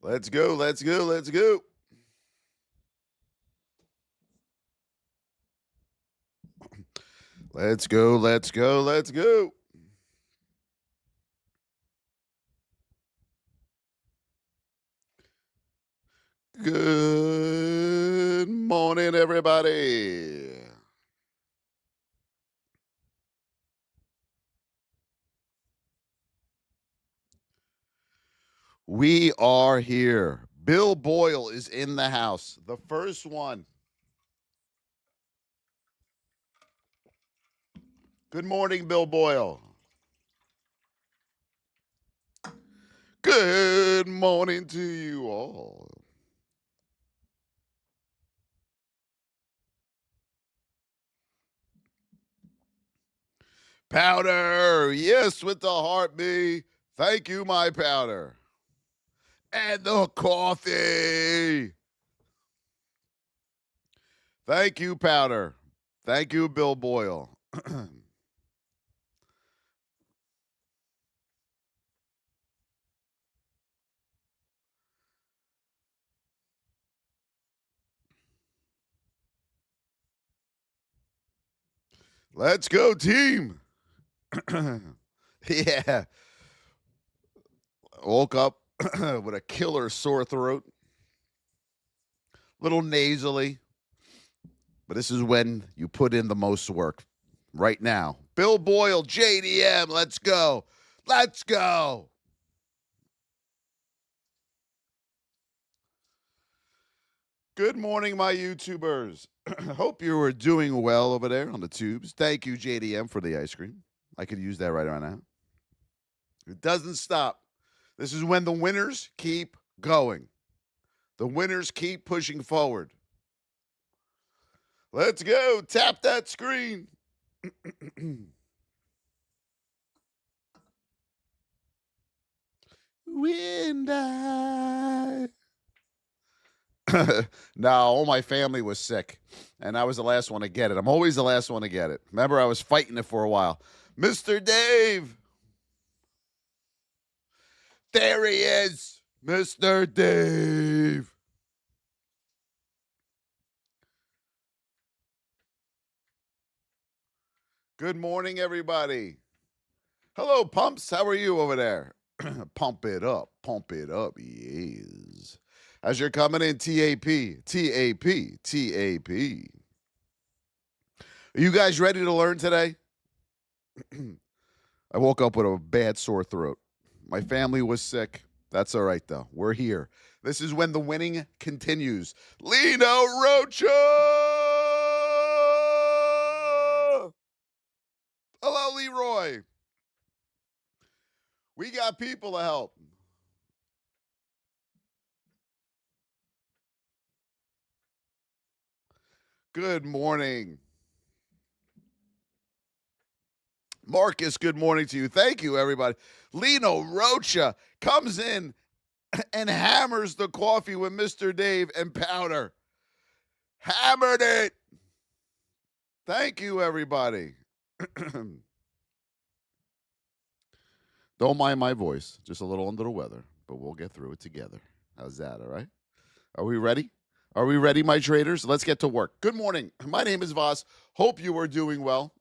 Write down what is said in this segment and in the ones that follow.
Let's go, let's go, let's go. Let's go, let's go, let's go. Good morning, everybody. We are here. Bill Boyle is in the house. The first one. Good morning, Bill Boyle. Good morning to you all. Powder, yes, with the heartbeat. Thank you, my powder. And the coffee. Thank you, powder. Thank you, Bill Boyle. Let's go, team. Yeah. Woke up with a killer sore throat, little nasally, but this is when you put in the most work right now. Bill Boyle, JDM, let's go. Let's go. Good morning, my YouTubers. Hope you are doing well over there on the tubes. Thank you, JDM, for the ice cream. I could use that right now. It doesn't stop. This is when the winners keep going. The winners keep pushing forward. Let's go. Tap that screen. When I. No, all my family was sick, and I was the last one to get it. I'm always the last one to get it. Remember, I was fighting it for a while. Mr. Dave. There he is. Mr. Dave. Good morning, everybody. Hello, Pumps. How are you over there? Pump it up. Pump it up. Yes. As you're coming in, TAP. TAP. TAP. Are you guys ready to learn today? I woke up with a bad sore throat. My family was sick. That's all right, though. We're here. This is when the winning continues. Lino Rocha! Hello, Leroy. We got people to help. Good morning. Marcus, good morning to you. Thank you, everybody. Lino Rocha comes in and hammers the coffee with Mr. Dave and Powder. Hammered it. Thank you, everybody. Don't mind my voice, just a little under the weather, but we'll get through it together. How's that, all right? Are we ready? Are we ready, my traders? Let's get to work. Good morning. My name is Voss. Hope you are doing well.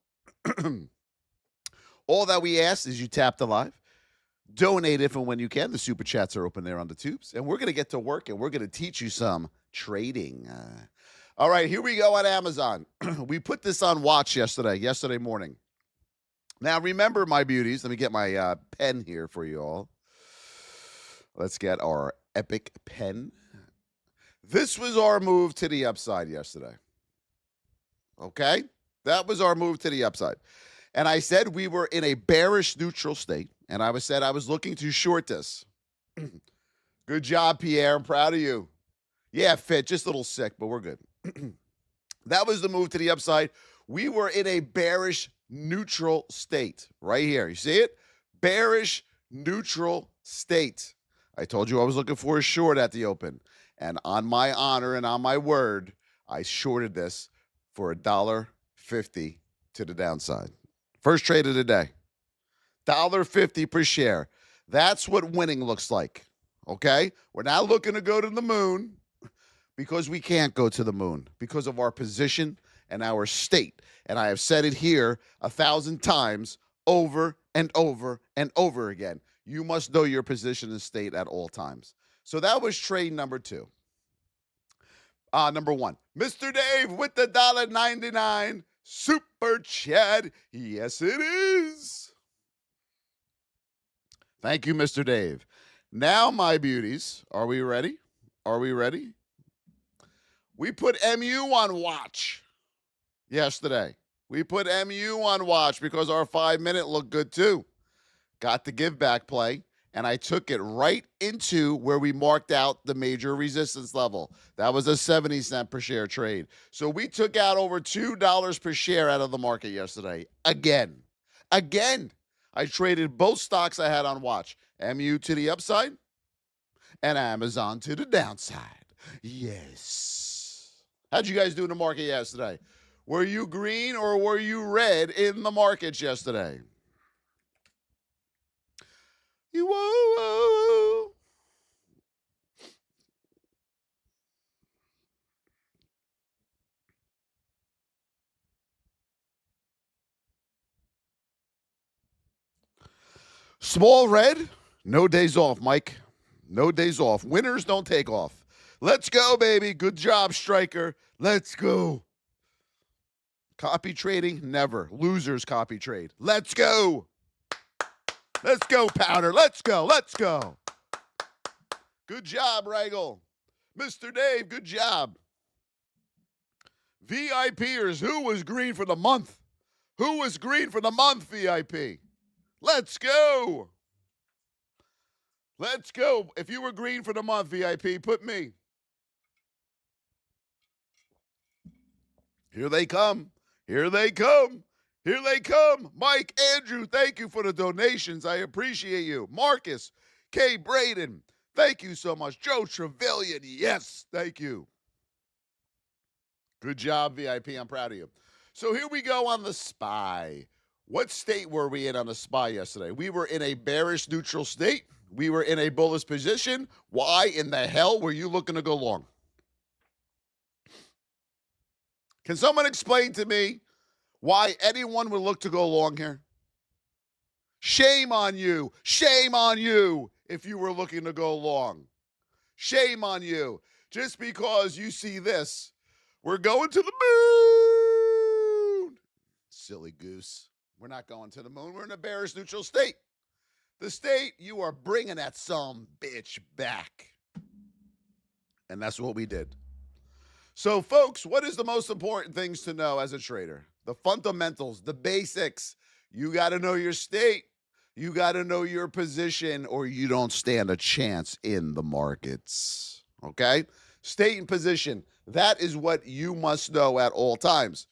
All that we ask is you tap the live, donate if and when you can. The super chats are open there on the tubes. And we're going to get to work and we're going to teach you some trading. All right, here we go on Amazon. We put this on watch yesterday morning. Now, remember, my beauties, let me get my pen here for you all. Let's get our epic pen. This was our move to the upside yesterday. Okay? That was our move to the upside. And I said we were in a bearish neutral state, and I said I was looking to short this. Good job, Pierre. I'm proud of you. Yeah, fit, just a little sick, but we're good. That was the move to the upside. We were in a bearish neutral state right here. You see it? Bearish neutral state. I told you I was looking for a short at the open. And on my honor and on my word, I shorted this for $1.50 to the downside. First trade of the day. $1.50 per share. That's what winning looks like. Okay? We're not looking to go to the moon because we can't go to the moon because of our position and our state. And I have said it here 1,000 times over and over and over again. You must know your position and state at all times. So that was trade number 2. Number 1, Mr. Dave with the $1.99 super chat. Yes, it is. Thank you, Mr. Dave. Now, my beauties, are we ready? Are we ready? We put MU on watch yesterday. We put MU on watch because our 5-minute looked good too. Got the give back play, and I took it right into where we marked out the major resistance level. That was a 70-cent per share trade. So we took out over $2 per share out of the market yesterday. Again. I traded both stocks I had on watch. MU to the upside and Amazon to the downside. Yes. How'd you guys do in the market yesterday? Were you green or were you red in the markets yesterday? Whoa. Small red, no days off, Mike. No days off. Winners don't take off. Let's go, baby. Good job, Striker. Let's go. Copy trading, never. Losers copy trade. Let's go. Let's go, Powder. Let's go. Good job, Reigel. Mr. Dave, good job. VIPers, who was green for the month? Who was green for the month, VIP? Let's go. Let's go. If you were green for the month, VIP, put me. Here they come. Mike, Andrew, thank you for the donations. I appreciate you. Marcus, K. Braden, thank you so much. Joe Trevelyan, yes, thank you. Good job, VIP. I'm proud of you. So here we go on the SPY. What state were we in on the SPY yesterday? We were in a bearish neutral state. We were in a bullish position. Why in the hell were you looking to go long? Can someone explain to me why anyone would look to go long here? Shame on you. Shame on you if you were looking to go long. Shame on you. Just because you see this, we're going to the moon. Silly goose. We're not going to the moon. We're in a bearish neutral state. The state, you are bringing that some bitch back. And that's what we did. So, folks, what is the most important things to know as a trader? The fundamentals, the basics. You got to know your state. You got to know your position, or you don't stand a chance in the markets. Okay? State and position. That is what you must know at all times.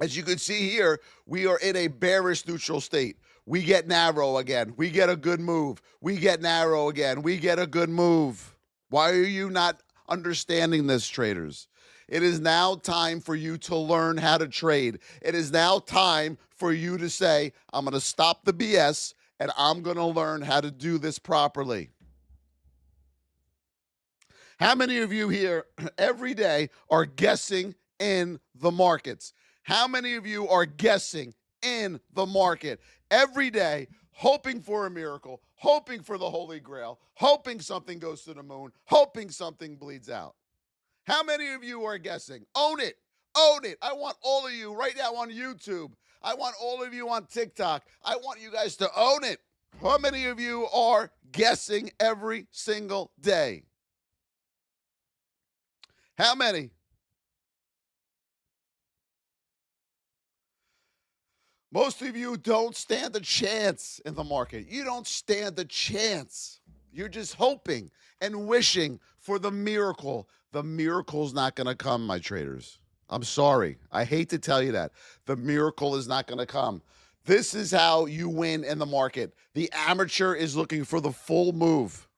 As you can see here, we are in a bearish neutral state. We get narrow again. We get a good move. We get narrow again. We get a good move. Why are you not understanding this, traders? It is now time for you to learn how to trade. It is now time for you to say, I'm going to stop the BS and I'm going to learn how to do this properly. How many of you here every day are guessing in the markets? How many of you are guessing in the market every day, hoping for a miracle, hoping for the Holy Grail, hoping something goes to the moon, hoping something bleeds out? How many of you are guessing? Own it. Own it. I want all of you right now on YouTube. I want all of you on TikTok. I want you guys to own it. How many of you are guessing every single day? How many? Most of you don't stand a chance in the market. You don't stand a chance. You're just hoping and wishing for the miracle. The miracle's not going to come, my traders. I'm sorry. I hate to tell you that. The miracle is not going to come. This is how you win in the market. The amateur is looking for the full move,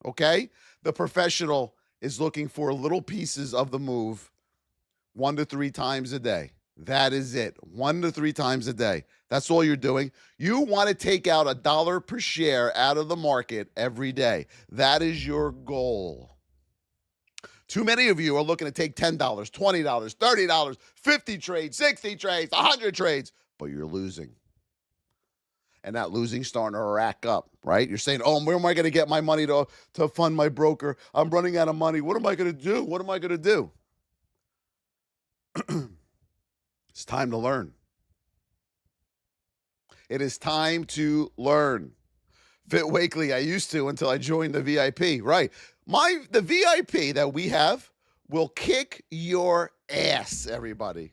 okay? The professional is looking for little pieces of the move 1 to 3 times a day. That is it. 1 to 3 times a day. That's all you're doing. You want to take out $1 per share out of the market every day. That is your goal. Too many of you are looking to take $10, $20, $30, 50 trades, 60 trades, 100 trades, but you're losing. And that losing starting to rack up, right? You're saying, oh, where am I going to get my money to fund my broker? I'm running out of money. What am I going to do? What am I going to do? It's time to learn. It is time to learn. Fit Wakely, I used to until I joined the VIP, right? The VIP that we have will kick your ass, everybody.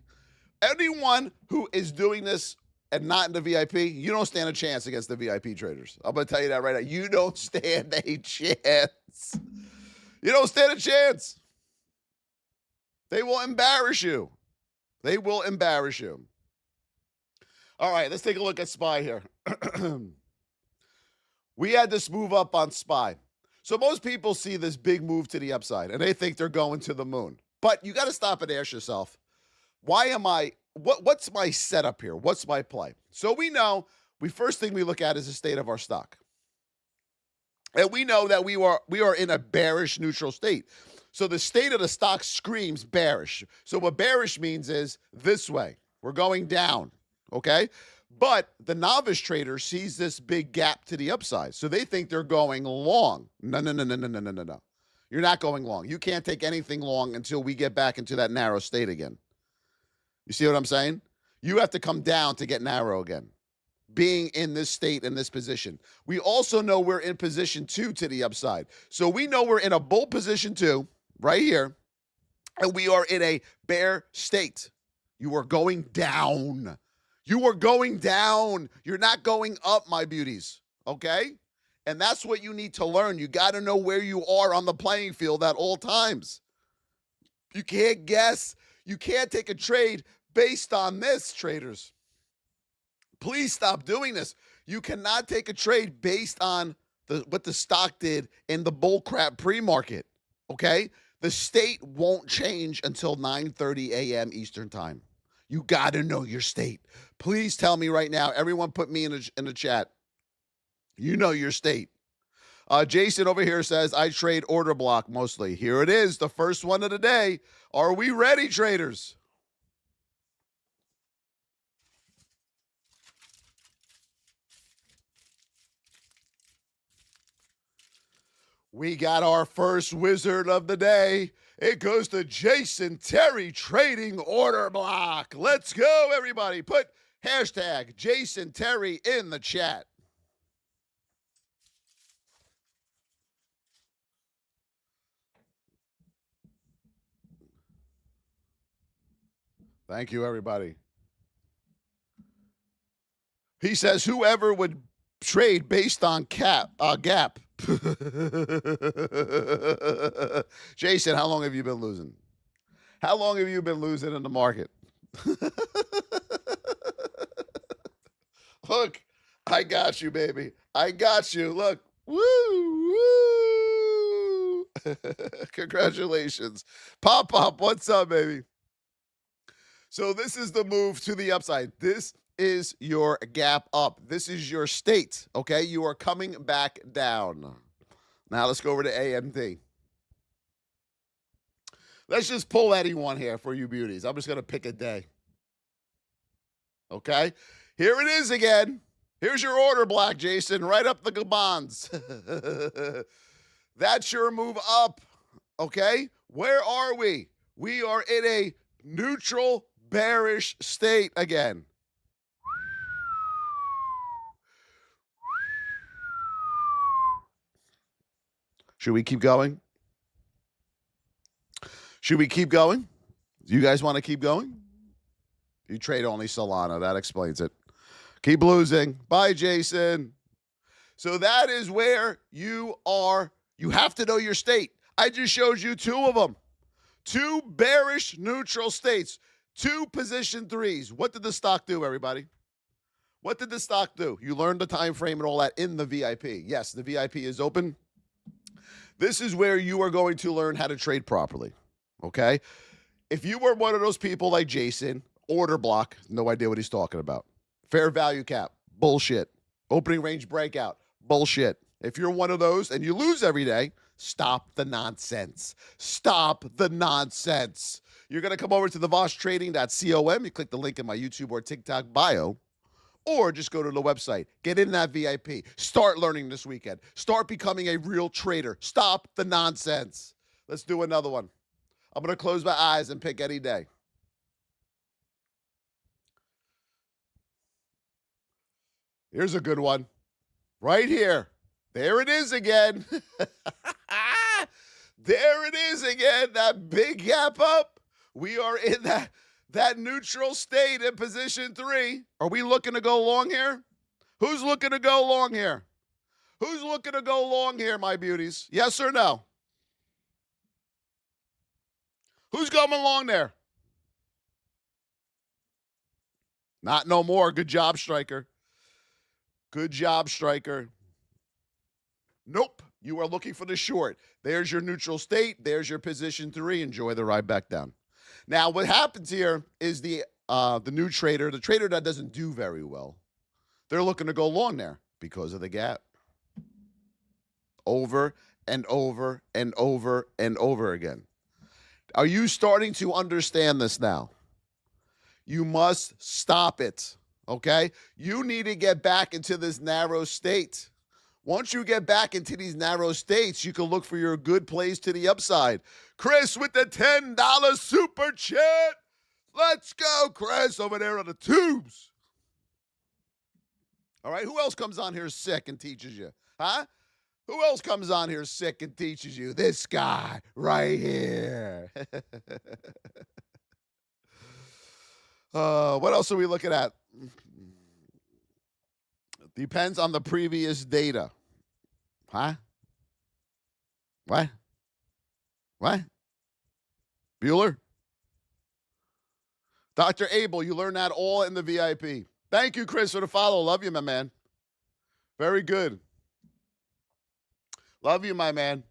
Anyone who is doing this and not in the VIP, you don't stand a chance against the VIP traders. I'm going to tell you that right now. You don't stand a chance. You don't stand a chance. They will embarrass you. They will embarrass you. All right, let's take a look at SPY here. We had this move up on SPY. So most people see this big move to the upside, and they think they're going to the moon. But you got to stop and ask yourself, what's my setup here? What's my play? So we know, first thing we look at is the state of our stock. And we know that we are in a bearish neutral state. So the state of the stock screams bearish. So what bearish means is this way. We're going down, okay? But the novice trader sees this big gap to the upside. So they think they're going long. No. You're not going long. You can't take anything long until we get back into that narrow state again. You see what I'm saying? You have to come down to get narrow again. Being in this state, in this position. We also know we're in position 2 to the upside. So we know we're in a bull position 2 right here, and we are in a bear state. You are going down. You are going down. You're not going up, my beauties, okay? And that's what you need to learn. You got to know where you are on the playing field at all times. You can't guess. You can't take a trade based on this, traders. Please stop doing this. You cannot take a trade based on what the stock did in the bullcrap pre-market, okay? The state won't change until 9:30 a.m. Eastern time. You got to know your state. Please tell me right now. Everyone put me in the chat. You know your state. Jason over here says, I trade order block mostly. Here it is, the first one of the day. Are we ready, traders? We got our first wizard of the day. It goes to Jason Terry, trading order block. Let's go, everybody. Put hashtag Jason Terry in the chat. Thank you, everybody. He says, whoever would trade based on gap. Jason, how long have you been losing? How long have you been losing in the market? Look, I got you, baby. I got you. Look. Woo, woo. Congratulations. Pop, what's up, baby? So this is the move to the upside. This is your gap up. This is your state, okay? You are coming back down. Now let's go over to AMD. Let's just pull anyone here for you beauties. I'm just going to pick a day. Okay? Here it is again. Here's your order block, Jason. Right up the bonds. That's your move up, okay? Where are we? We are in a neutral bearish state again. Should we keep going? Should we keep going? Do you guys want to keep going? You trade only Solana. That explains it. Keep losing. Bye, Jason. So that is where you are. You have to know your state. I just showed you 2 of them. 2 bearish neutral states. 2 position 3s. What did the stock do, everybody? What did the stock do? You learned the time frame and all that in the VIP. Yes, the VIP is open. This is where you are going to learn how to trade properly, okay? If you were one of those people like Jason, Order block, no idea what he's talking about. Fair value cap, bullshit. Opening range breakout, bullshit. If you're one of those and you lose every day, stop the nonsense. Stop the nonsense. You're going to come over to the VossTrading.com. You click the link in my YouTube or TikTok bio, or just go to the website. Get in that VIP. Start learning this weekend. Start becoming a real trader. Stop the nonsense. Let's do another one. I'm going to close my eyes and pick any day. Here's a good one. Right here. There it is again. There it is again. That big gap up. We are in that neutral state in position 3. Are we looking to go long here? Who's looking to go long here? Who's looking to go long here, my beauties? Yes or no? Who's going along there? Not no more. Good job, Striker. Good job, Striker. Nope. You are looking for the short. There's your neutral state. There's your position 3. Enjoy the ride back down. Now, what happens here is the new trader, the trader that doesn't do very well, they're looking to go long there because of the gap. Over and over and over and over again. Are you starting to understand this now? You must stop it, okay? You need to get back into this narrow state. Once you get back into these narrow states, you can look for your good plays to the upside. Chris with the $10 super chat. Let's go, Chris, over there on the tubes. All right, who else comes on here sick and teaches you? Huh? Who else comes on here sick and teaches you? This guy right here. What else are we looking at? Depends on the previous data. Huh? What? What? Bueller? Dr. Abel, you learned that all in the VIP. Thank you, Chris, for the follow. Love you, my man. Very good. Love you, my man.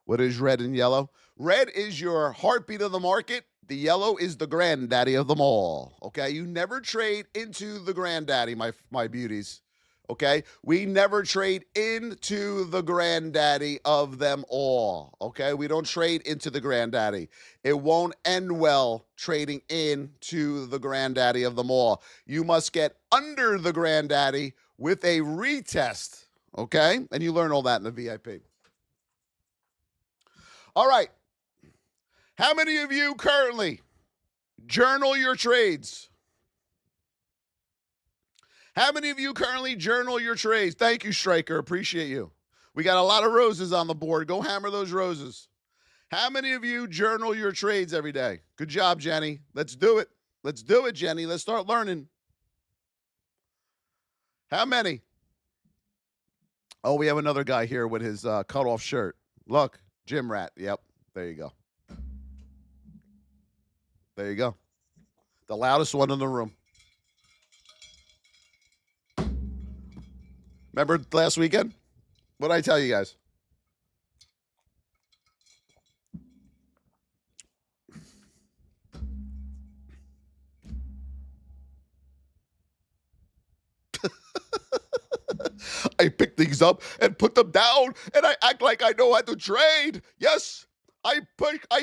What is red and yellow? Red is your heartbeat of the market. The yellow is the granddaddy of them all. Okay, you never trade into the granddaddy, my beauties. Okay, we never trade into the granddaddy of them all. Okay, we don't trade into the granddaddy. It won't end well trading into the granddaddy of them all. You must get under the granddaddy with a retest. Okay, and you learn all that in the VIP. All right. How many of you currently journal your trades? How many of you currently journal your trades? Thank you, Striker. Appreciate you. We got a lot of roses on the board. Go hammer those roses. How many of you journal your trades every day? Good job, Jenny. Let's do it. Let's do it, Jenny. Let's start learning. How many? Oh, we have another guy here with his cutoff shirt. Look, Gym Rat. Yep, there you go. There you go. The loudest one in the room. Remember last weekend? What did I tell you guys? I pick things up and put them down, and I act like I know how to trade. Yes, I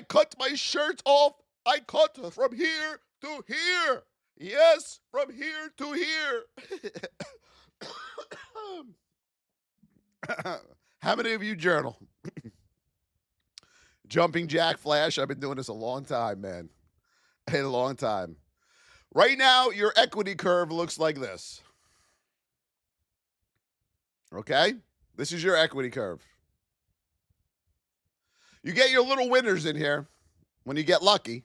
cut my shirt off. I cut from here to here. Yes, from here to here. How many of you journal? Jumping Jack Flash. I've been doing this a long time, man. A long time. Right now, your equity curve looks like this. Okay? This is your equity curve. You get your little winners in here when you get lucky,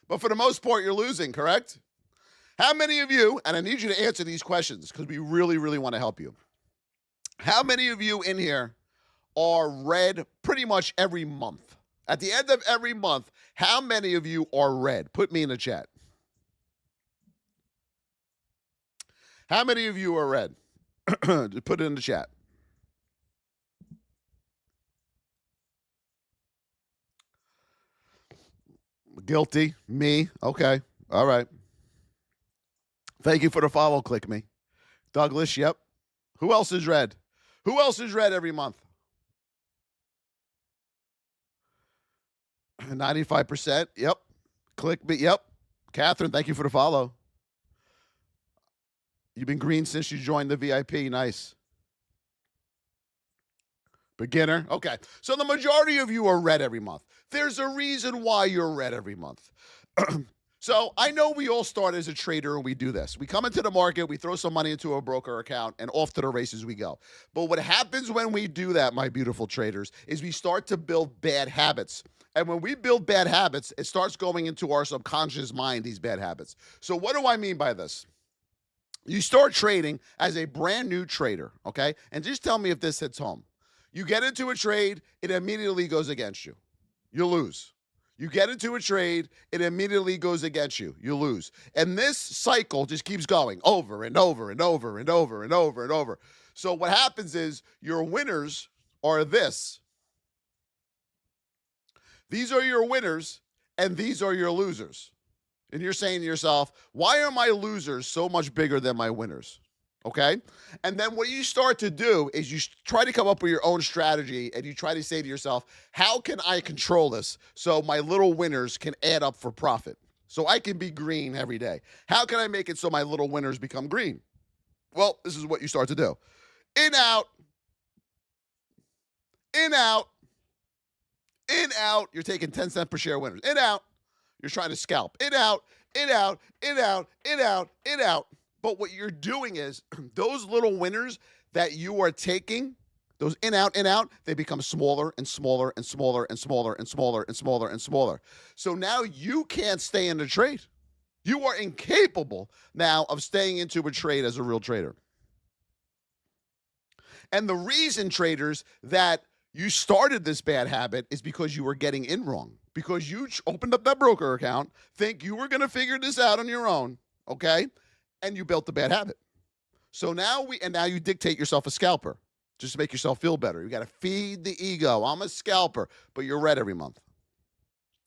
but for the most part, you're losing, correct? How many of you, and I need you to answer these questions because we really, really want to help you. How many of you in here are red pretty much every month? At the end of every month, how many of you are red? Put me in the chat. How many of you are red? Put it in the chat. Guilty. Me. Okay. All right. Thank you for the follow. Click me. Douglas. Yep. Who else is red? Who else is red every month? 95%. Yep. Click me. Yep. Catherine, thank you for the follow. You've been green since you joined the VIP. Nice. Beginner. Okay. So the majority of you are red every month. There's a reason why you're red every month. So I know we all start as a trader and we do this. We come into the market, we throw some money into a broker account, and off to the races we go. But what happens when we do that, my beautiful traders, is we start to build bad habits. And when we build bad habits, it starts going into our subconscious mind, these bad habits. So what do I mean by this? You start trading as a brand new trader, okay? And just tell me if this hits home. You get into a trade, it immediately goes against you. You lose. You get into a trade, it immediately goes against you. You lose. And this cycle just keeps going over and over and over and over and over and over. So what happens is your winners are this. These are your winners, and these are your losers. And you're saying to yourself, why are my losers so much bigger than my winners? Okay? And then what you start to do is you try to come up with your own strategy, and you try to say to yourself, how can I control this so my little winners can add up for profit? So I can be green every day. How can I make it so my little winners become green? Well, this is what you start to do. In, out. In, out. In, out. You're taking 10 cents per share winners. In, out. You're trying to scalp. In, out. In, out. In, out. In, out. In, out. But what you're doing is those little winners that you are taking, those in, out, they become smaller and smaller and smaller and smaller and smaller and smaller and smaller. So now you can't stay in the trade. You are incapable now of staying into a trade as a real trader. And the reason, traders, that you started this bad habit is because you were getting in wrong. Because you opened up that broker account, think you were going to figure this out on your own, okay? And you built the bad habit. So now you dictate yourself a scalper just to make yourself feel better. You got to feed the ego. I'm a scalper, but you're red every month.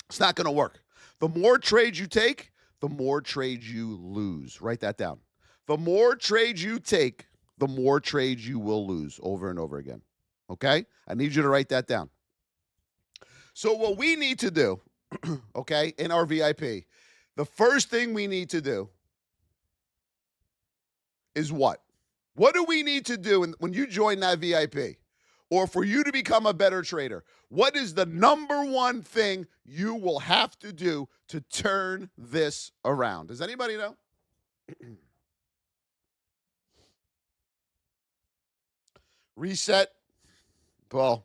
It's not going to work. The more trades you take, the more trades you lose. Write that down. The more trades you take, the more trades you will lose over and over again. Okay? I need you to write that down. So what we need to do, okay, in our VIP, the first thing we need to do is what? What do we need to do when you join that VIP? Or for you to become a better trader? What is the number one thing you will have to do to turn this around? Does anybody know? Reset. Well,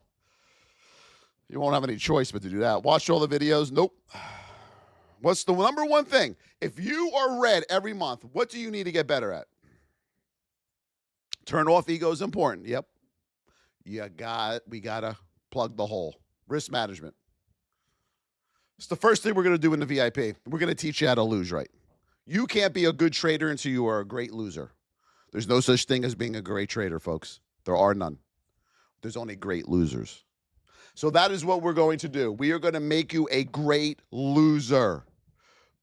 you won't have any choice but to do that. Watch all the videos. Nope. What's the number one thing? If you are red every month, what do you need to get better at? Turn off ego is important. Yep. We got to plug the hole. Risk management. It's the first thing we're going to do in the VIP. We're going to teach you how to lose right. You can't be a good trader until you are a great loser. There's no such thing as being a great trader, folks. There are none. There's only great losers. So that is what we're going to do. We are going to make you a great loser.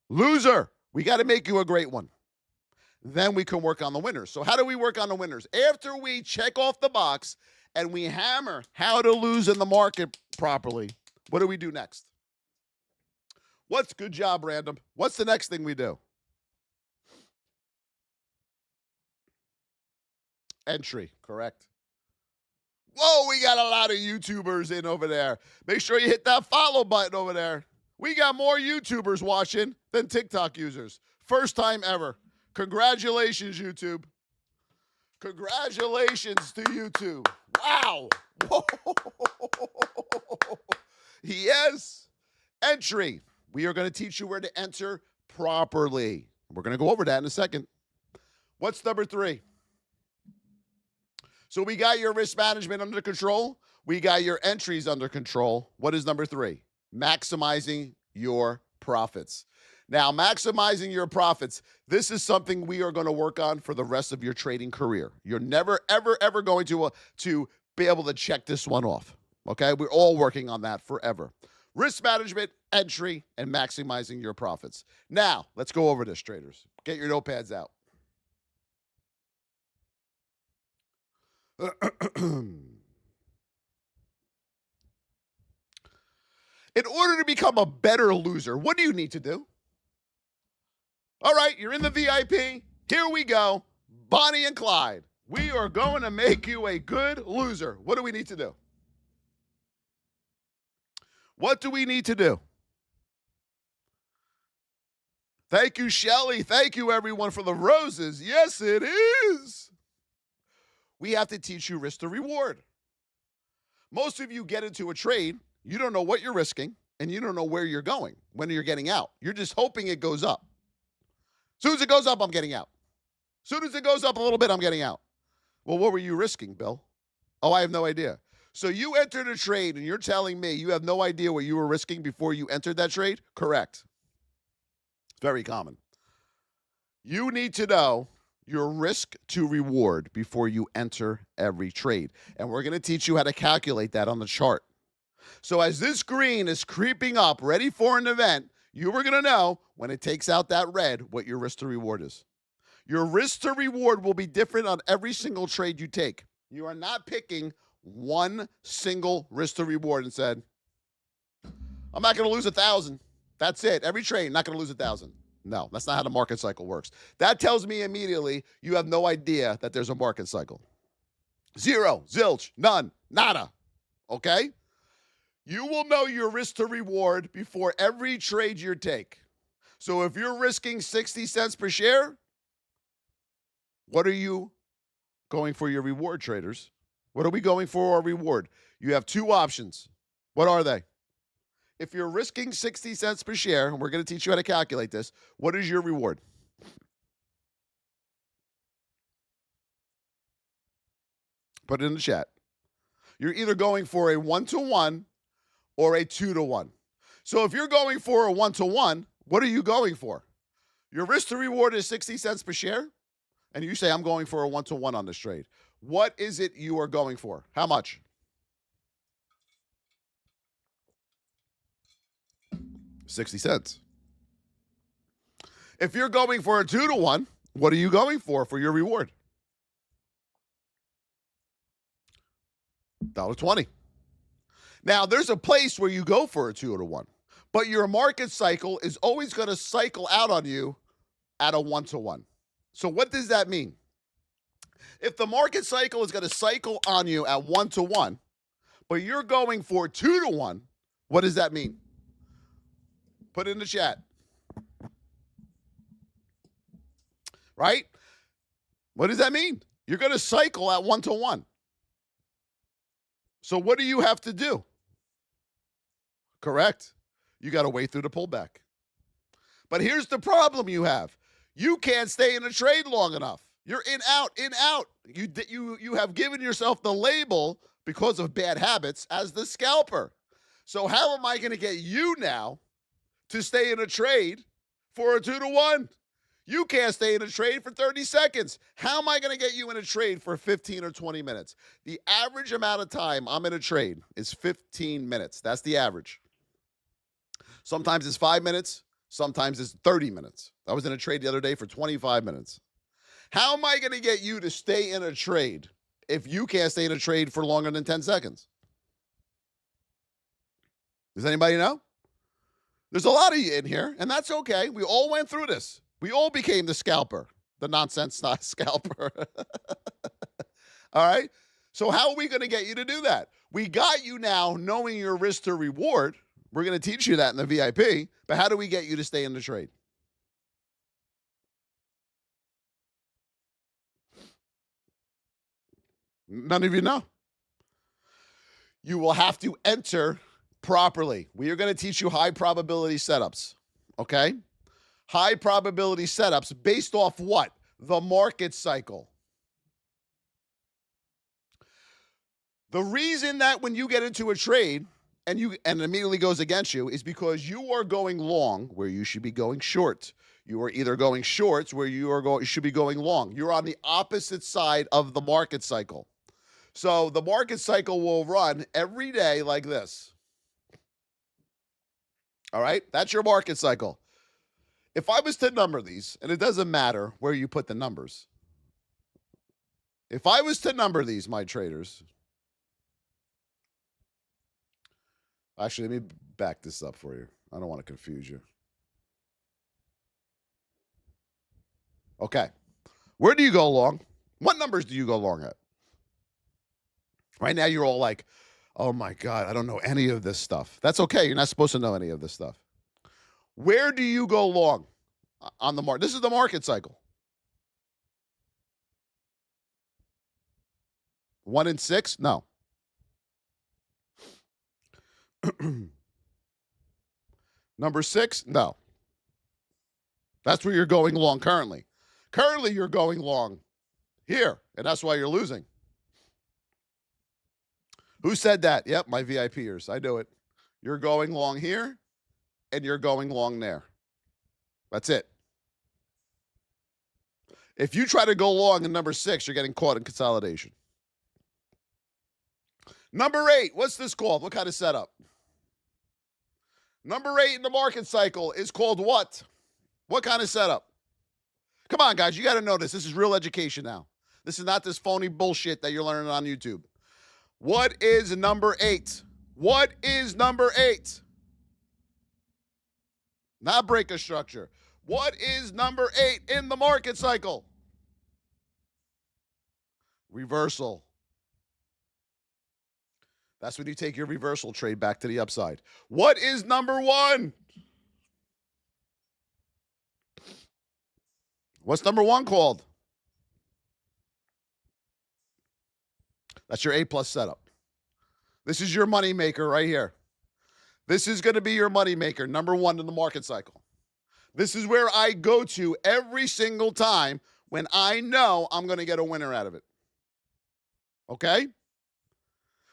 Loser. We got to make you a great one. Then we can work on the winners. So how do we work on the winners? After we check off the box and we hammer how to lose in the market properly, what do we do next? Good job, Random. What's the next thing we do? Entry, correct. Whoa, we got a lot of YouTubers in over there. Make sure you hit that follow button over there. We got more YouTubers watching than TikTok users. First time ever. Congratulations, YouTube. Congratulations to YouTube. Wow. Whoa. Yes. Entry. We are going to teach you where to enter properly. We're going to go over that in a second. What's number 3? So we got your risk management under control. We got your entries under control. What is number 3? Maximizing your profits. Now, maximizing your profits, this is something we are going to work on for the rest of your trading career. You're never, ever, ever going to be able to check this one off, okay? We're all working on that forever. risk management, entry, and maximizing your profits. Now, let's go over this, traders. Get your notepads out. In order to become a better loser, what do you need to do? All right, you're in the VIP. Here we go. Bonnie and Clyde. We are going to make you a good loser. What do we need to do? What do we need to do? Thank you, Shelly. Thank you, everyone, for the roses. Yes, it is. We have to teach you risk to reward. Most of you get into a trade, you don't know what you're risking, and you don't know where you're going when you're getting out. You're just hoping it goes up. As soon as it goes up, I'm getting out. As soon as it goes up a little bit, I'm getting out. Well, what were you risking, Bill? Oh, I have no idea. So you entered a trade, and you're telling me you have no idea what you were risking before you entered that trade? Correct. Very common. You need to know your risk to reward before you enter every trade. And we're going to teach you how to calculate that on the chart. So as this green is creeping up, ready for an event, you are going to know when it takes out that red what your risk to reward is. Your risk to reward will be different on every single trade you take. You are not picking one single risk to reward and said, I'm not going to lose 1,000. That's it. Every trade, not going to lose 1,000. No, that's not how the market cycle works. That tells me immediately you have no idea that there's a market cycle. Zero, zilch, none, nada. Okay? You will know your risk to reward before every trade you take. So if you're risking 60 cents per share, what are you going for your reward, traders? What are we going for our reward? You have two options. What are they? If you're risking 60 cents per share, and we're going to teach you how to calculate this, what is your reward? Put it in the chat. You're either going for a 1-to-1 or a 2-to-1. So if you're going for a 1-to-1, what are you going for? Your risk to reward is 60 cents per share, and you say, I'm going for a 1-to-1 on this trade. What is it you are going for? How much? 60 cents. If you're going for a 2-to-1, what are you going for your reward? $1.20. Now, there's a place where you go for a 2-to-1, but your market cycle is always going to cycle out on you at a 1-to-1. So what does that mean? If the market cycle is going to cycle on you at 1-to-1, but you're going for 2-to-1, what does that mean? Put it in the chat. Right? What does that mean? You're going to cycle at 1-to-1. So what do you have to do? Correct. You got to wait through the pullback. But here's the problem you have. You can't stay in a trade long enough. You're in, out, in, out. You have given yourself the label because of bad habits as the scalper. So how am I going to get you now to stay in a trade for a 2-to-1? You can't stay in a trade for 30 seconds. How am I going to get you in a trade for 15 or 20 minutes? The average amount of time I'm in a trade is 15 minutes. That's the average. Sometimes it's 5 minutes. Sometimes it's 30 minutes. I was in a trade the other day for 25 minutes. How am I going to get you to stay in a trade if you can't stay in a trade for longer than 10 seconds? Does anybody know? There's a lot of you in here, and that's okay. We all went through this. We all became the scalper, the nonsense not scalper. All right? So how are we going to get you to do that? We got you now knowing your risk to reward. We're going to teach you that in the VIP, but how do we get you to stay in the trade? None of you know. You will have to enter properly. We are going to teach you high probability setups, okay? High probability setups based off what? The market cycle. The reason that when you get into a trade and it immediately goes against you is because you are going long where you should be going short. You are either going shorts where you should be going long. You're on the opposite side of the market cycle. So the market cycle will run every day like this. All right? That's your market cycle. If I was to number these, and it doesn't matter where you put the numbers, if I was to number these, my traders, actually, let me back this up for you. I don't want to confuse you. Okay. Where do you go long? What numbers do you go long at? Right now, you're all like, oh my God, I don't know any of this stuff. That's okay. You're not supposed to know any of this stuff. Where do you go long on the market? This is the market cycle. 1 in 6? No. Number 6? No. That's where you're going long currently. Currently, you're going long here, and that's why you're losing. Who said that? Yep, my VIPers. I do it. You're going long here, and you're going long there. That's it. If you try to go long in number 6, you're getting caught in consolidation. Number 8, what's this called? What kind of setup? Number 8 in the market cycle is called what? What kind of setup? Come on, guys. You got to know this. This is real education now. This is not this phony bullshit that you're learning on YouTube. What is number 8? What is number 8? Not breaker structure. What is number 8 in the market cycle? Reversal. That's when you take your reversal trade back to the upside. What is number 1? What's number 1 called? That's your A+ setup. This is your money maker right here. This is going to be your money maker, number 1 in the market cycle. This is where I go to every single time when I know I'm going to get a winner out of it. Okay?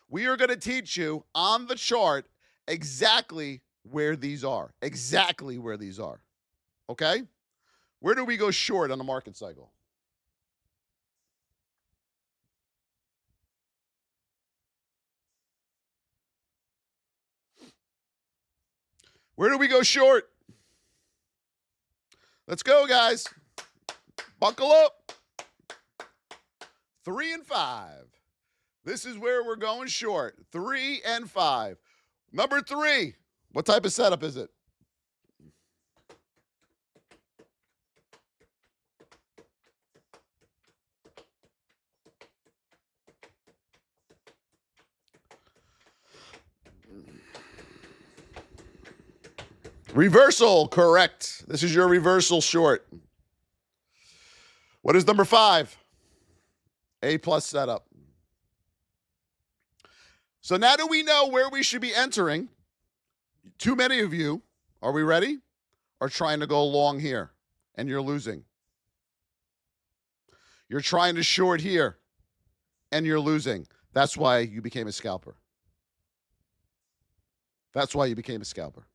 We are going to teach you on the chart exactly where these are. Exactly where these are. Okay? Where do we go short on the market cycle? Where do we go short? Let's go, guys. Buckle up. 3 and 5. This is where we're going short. 3 and 5. Number 3. What type of setup is it? Reversal, correct. This is your reversal short. What is number 5? A+ setup. So now that we know where we should be entering, too many of you, are we ready? Are trying to go long here, and you're losing. You're trying to short here, and you're losing. That's why you became a scalper. That's why you became a scalper.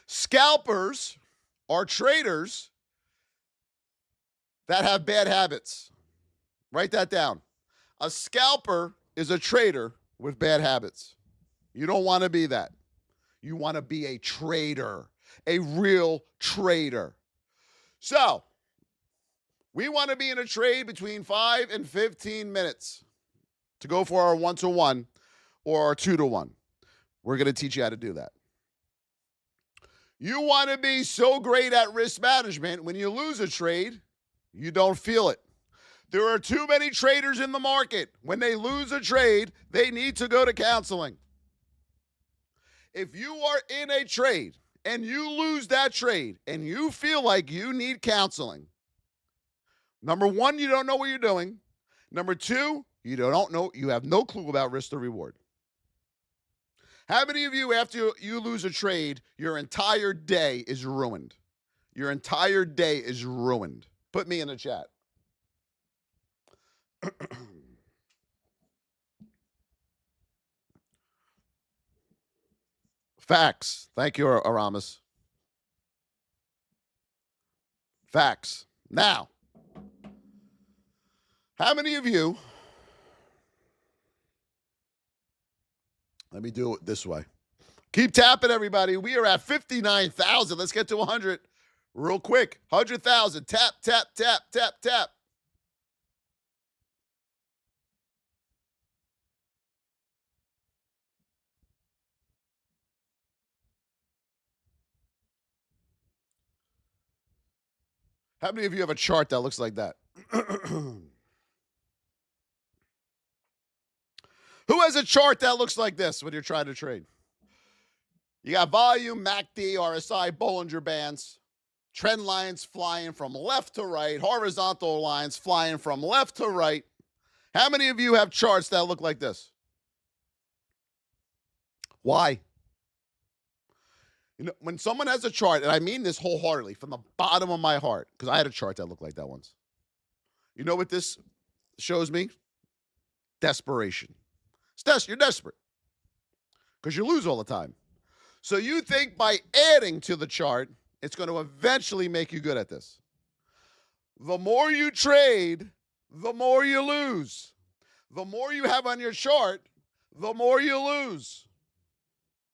Scalpers are traders that have bad habits. Write that down. A scalper is a trader with bad habits. You don't want to be that. You want to be a trader, a real trader. So, we want to be in a trade between 5 and 15 minutes to go for our 1-to-1 or our 2-to-1. We're going to teach you how to do that. You want to be so great at risk management, when you lose a trade, you don't feel it. There are too many traders in the market. When they lose a trade, they need to go to counseling. If you are in a trade and you lose that trade and you feel like you need counseling, number 1, you don't know what you're doing. Number 2, you don't know, you have no clue about risk to reward. How many of you, after you lose a trade, your entire day is ruined? Your entire day is ruined. Put me in the chat. Facts. Thank you, Aramis. Facts. Now, how many of you, let me do it this way. Keep tapping, everybody. We are at 59,000. Let's get to 100 real quick. 100,000. Tap, tap, tap, tap, tap. How many of you have a chart that looks like that? Who has a chart that looks like this when you're trying to trade? You got volume, MACD, RSI, Bollinger Bands, trend lines flying from left to right, horizontal lines flying from left to right. How many of you have charts that look like this? Why? You know, when someone has a chart, and I mean this wholeheartedly from the bottom of my heart, because I had a chart that looked like that once. You know what this shows me? Desperation. You're desperate because you lose all the time. So you think by adding to the chart, it's going to eventually make you good at this. The more you trade, the more you lose. The more you have on your chart, the more you lose.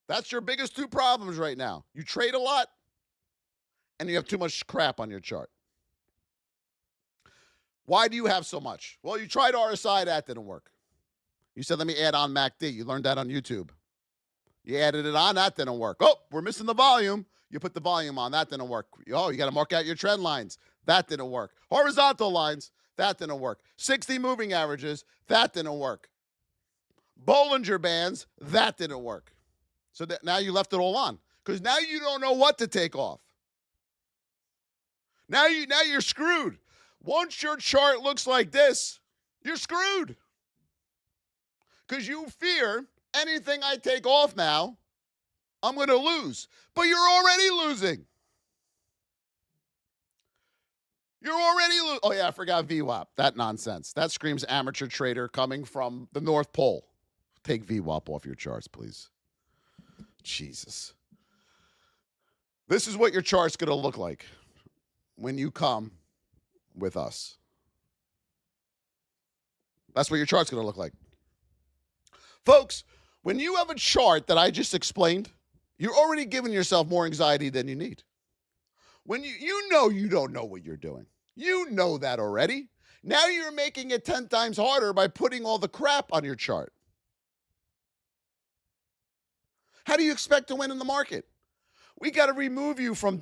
That's your biggest two problems right now. You trade a lot, and you have too much crap on your chart. Why do you have so much? Well, you tried RSI, that didn't work. You said, let me add on MACD. You learned that on YouTube. You added it on, that didn't work. Oh, we're missing the volume. You put the volume on, that didn't work. Oh, you got to mark out your trend lines. That didn't work. Horizontal lines, that didn't work. 60 moving averages, that didn't work. Bollinger Bands, that didn't work. So that now you left it all on because now you don't know what to take off. Now you're screwed. Once your chart looks like this, you're screwed. Because you fear anything I take off now, I'm going to lose. But you're already losing. You're already losing. Oh, yeah, I forgot VWAP. That nonsense. That screams amateur trader coming from the North Pole. Take VWAP off your charts, please. Jesus. This is what your chart's going to look like when you come with us. That's what your chart's going to look like. Folks, when you have a chart that I just explained, you're already giving yourself more anxiety than you need. When you know you don't know what you're doing. You know that already. Now you're making it 10 times harder by putting all the crap on your chart. How do you expect to win in the market? We got to remove you from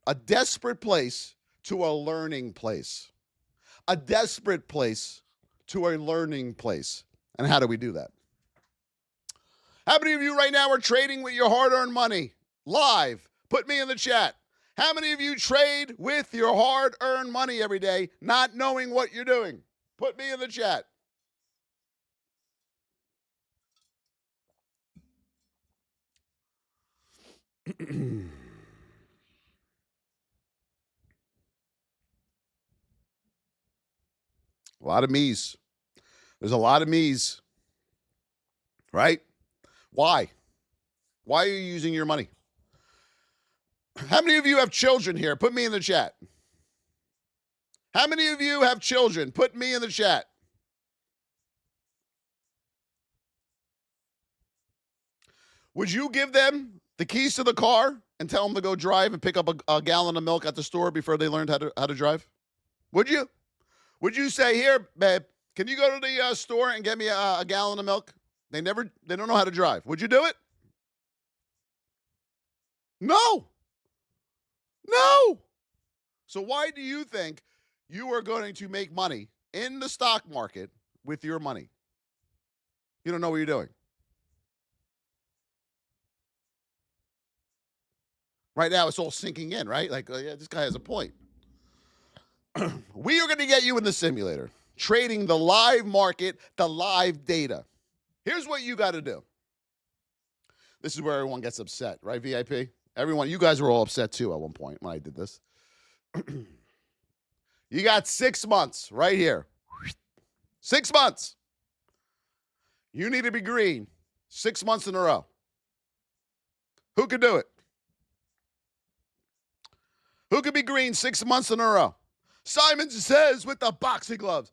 a desperate place to a learning place. A desperate place to a learning place. And how do we do that? How many of you right now are trading with your hard-earned money? Live. Put me in the chat. How many of you trade with your hard-earned money every day, not knowing what you're doing? Put me in the chat. A lot of me's. There's a lot of me's. Right? Why? Why are you using your money? How many of you have children here? Put me in the chat. How many of you have children? Put me in the chat. Would you give them the keys to the car and tell them to go drive and pick up a gallon of milk at the store before they learned how to drive? Would you? Would you say, here, babe, can you go to the store and get me a gallon of milk? They don't know how to drive. Would you do it? No. No. So why do you think you are going to make money in the stock market with your money? You don't know what you're doing. Right now, it's all sinking in, right? Like, yeah, this guy has a point. We are going to get you in the simulator, trading the live market, the live data. Here's what you got to do. This is where everyone gets upset, right, VIP? Everyone, you guys were all upset too at one point when I did this. You got 6 months right here. 6 months. You need to be green 6 months in a row. Who could do it? Who could be green 6 months in a row? Simon says with the boxing gloves.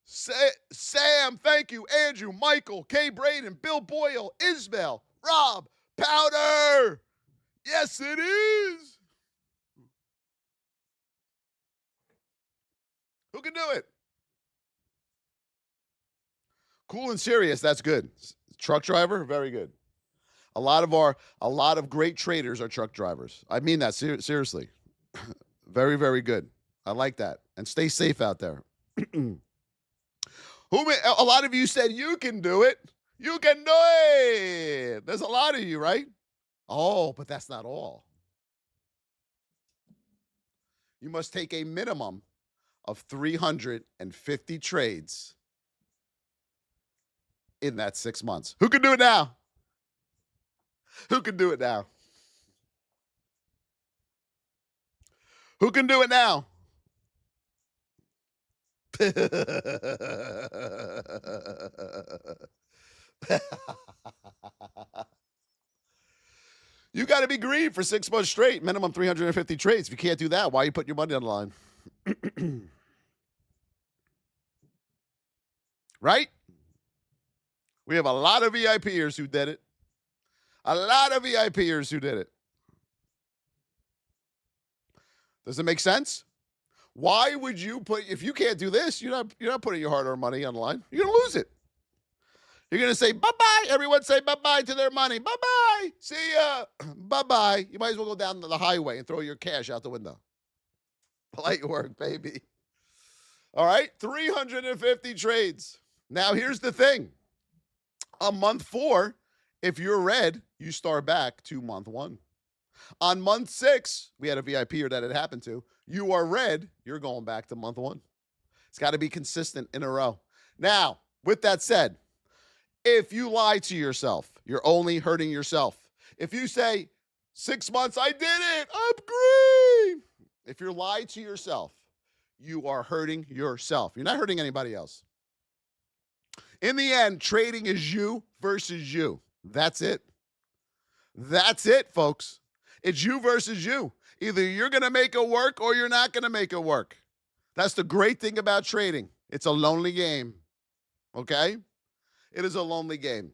Sam, thank you. Andrew, Michael, Kay Braden, Bill Boyle, Ismail, Rob, Powder! Yes, it is. Who can do it? Cool and serious, that's good. Truck driver, very good. A lot of great traders are truck drivers. I mean that seriously. Very, very good. I like that. And stay safe out there. A lot of you said you can do it. You can do it. There's a lot of you, right? Oh, but that's not all. You must take a minimum of 350 trades in that 6 months. Who can do it now? Who can do it now? Who can do it now? You got to be green for 6 months straight, minimum 350 trades. If you can't do that, why are you putting your money on the line? Right? We have a lot of VIPers who did it. A lot of VIPers who did it. Does it make sense? Why would you if you can't do this, you're not putting your hard-earned money on the line. You're going to lose it. You're going to say bye-bye. Everyone say bye-bye to their money. Bye-bye. See ya. Bye-bye. You might as well go down the highway and throw your cash out the window. Light work, baby. All right, 350 trades. Now, here's the thing. On month 4, if you're red, you start back to month 1. On month 6, we had a VIPer that it happened to. You are red, you're going back to month 1. It's got to be consistent in a row. Now, with that said, if you lie to yourself, you're only hurting yourself. If you say, 6 months, I did it, I'm green. If you lie to yourself, you are hurting yourself. You're not hurting anybody else. In the end, trading is you versus you. That's it. That's it, folks. It's you versus you. Either you're going to make it work or you're not going to make it work. That's the great thing about trading. It's a lonely game. Okay? It is a lonely game.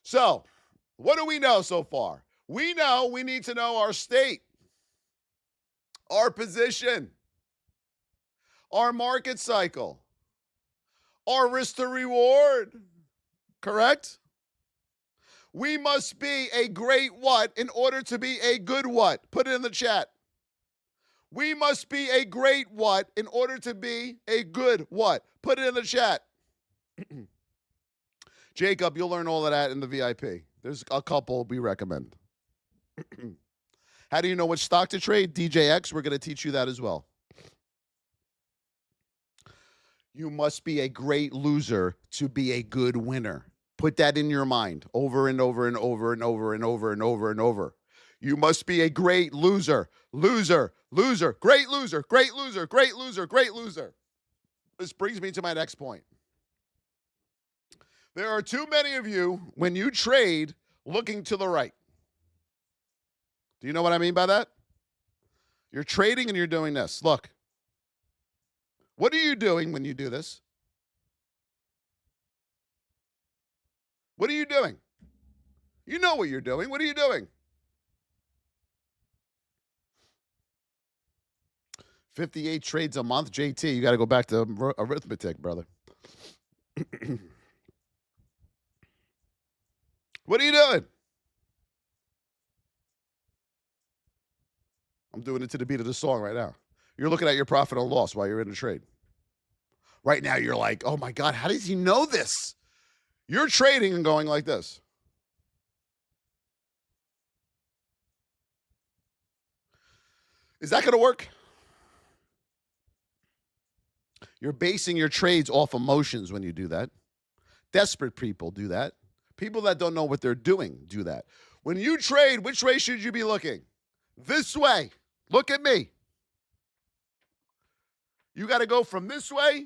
So, what do we know so far? We know we need to know our state, our position, our market cycle, our risk to reward. Correct? We must be a great what in order to be a good what? Put it in the chat. We must be a great what in order to be a good what? Put it in the chat. Jacob, you'll learn all of that in the VIP. There's a couple we recommend. How do you know which stock to trade? DJX, we're going to teach you that as well. You must be a great loser to be a good winner. Put that in your mind over and over and over and over and over and over and over. You must be a great loser. Loser, loser, great loser, great loser, great loser, great loser. This brings me to my next point. There are too many of you, when you trade, looking to the right. Do you know what I mean by that? You're trading and you're doing this. Look. What are you doing when you do this? What are you doing? You know what you're doing. What are you doing? 58 trades a month, JT. You got to go back to arithmetic, brother. What are you doing? I'm doing it to the beat of the song right now. You're looking at your profit or loss while you're in a trade. Right now, you're like, oh my God, how does he know this? You're trading and going like this. Is that going to work? You're basing your trades off emotions when you do that. Desperate people do that. People that don't know what they're doing do that. When you trade, which way should you be looking? This way. Look at me. You got to go from this way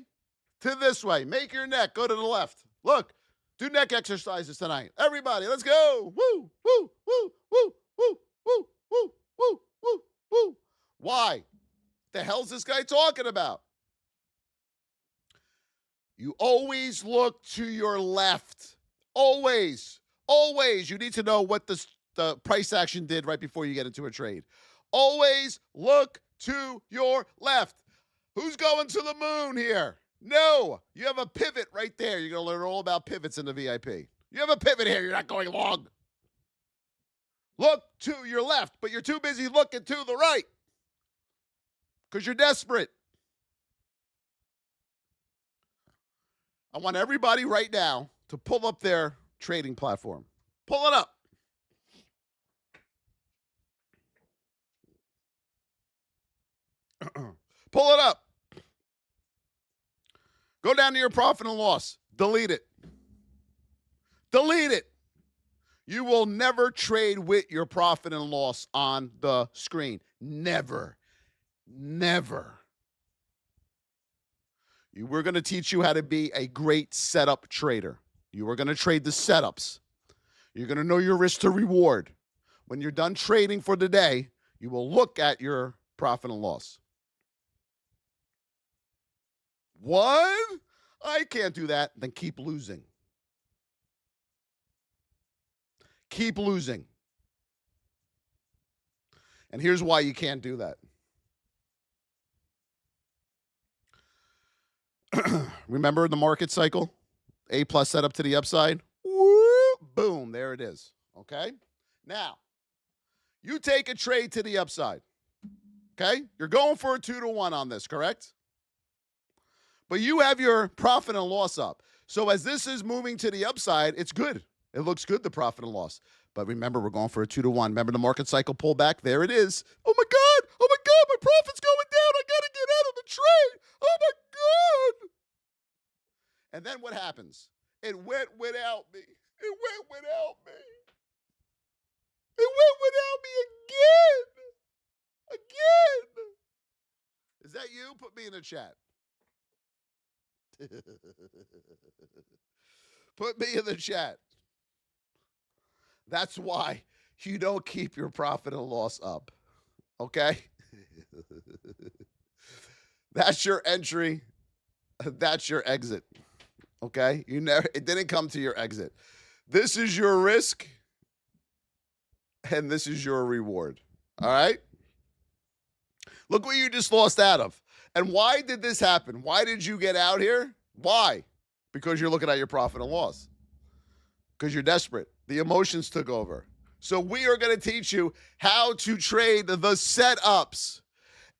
to this way. Make your neck go to the left. Look, do neck exercises tonight. Everybody, let's go. Woo, woo, woo, woo, woo, woo, woo, woo, woo, woo. Why? The hell's this guy talking about? You always look to your left. Always. Always, you need to know what the price action did right before you get into a trade. Always look to your left. Who's going to the moon here? No, you have a pivot right there. You're going to learn all about pivots in the VIP. You have a pivot here. You're not going long. Look to your left, but you're too busy looking to the right because you're desperate. I want everybody right now to pull up their trading platform. Pull it up. Pull it up. Go down to your profit and loss. Delete it. Delete it. You will never trade with your profit and loss on the screen. Never. Never. We're going to teach you how to be a great setup trader. You are going to trade the setups. You're going to know your risk to reward. When you're done trading for the day, you will look at your profit and loss. What? I can't do that. Then keep losing. Keep losing. And here's why you can't do that. Remember the market cycle? A plus setup to the upside. Woo, boom, there it is. Okay? Now, you take a trade to the upside. Okay? You're going for a 2-to-1 on this, correct? But you have your profit and loss up. So as this is moving to the upside, it's good. It looks good, the profit and loss. But remember, we're going for a 2-to-1. Remember the market cycle pullback? There it is. Oh, my God. Oh, my God. My profit's going down. I got to get out of the trade. Oh, my God. And then what happens? It went without me. It went without me. It went without me again. Again. Is that you? Put me in the chat. Put me in the chat. That's why you don't keep your profit and loss up. Okay? That's your entry. That's your exit. Okay? It didn't come to your exit. This is your risk and this is your reward. All right? Look what you just lost out of. And why did this happen? Why did you get out here? Why? Because you're looking at your profit and loss. Because you're desperate. The emotions took over. So we are going to teach you how to trade the setups.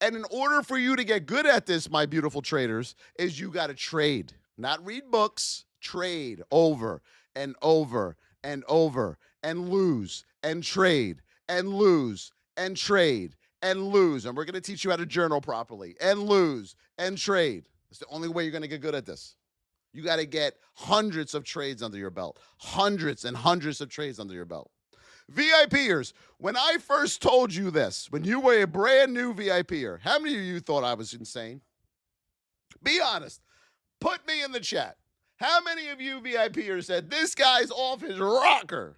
And in order for you to get good at this, my beautiful traders, is you got to trade. Not read books. Trade over and over and over and lose and trade and lose and trade and lose. And we're going to teach you how to journal properly and lose and trade. It's the only way you're going to get good at this. You got to get hundreds of trades under your belt. Hundreds and hundreds of trades under your belt. VIPers, when I first told you this, when you were a brand new VIPer, how many of you thought I was insane? Be honest. Put me in the chat. How many of you VIPers said, this guy's off his rocker?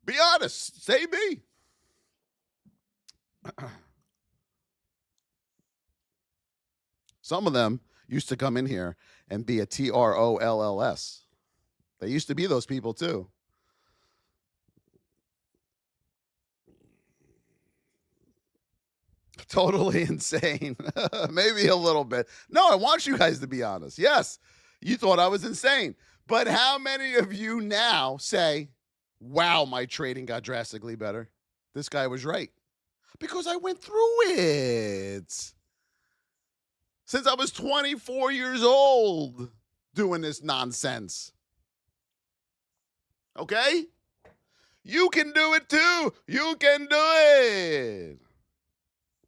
Be honest. Say me. Some of them used to come in here and be a TROLLS. They used to be those people too. Totally insane. Maybe a little bit. No, I want you guys to be honest. Yes, you thought I was insane. But how many of you now say, wow, my trading got drastically better? This guy was right. Because I went through it. Since I was 24 years old doing this nonsense. Okay? You can do it too. You can do it.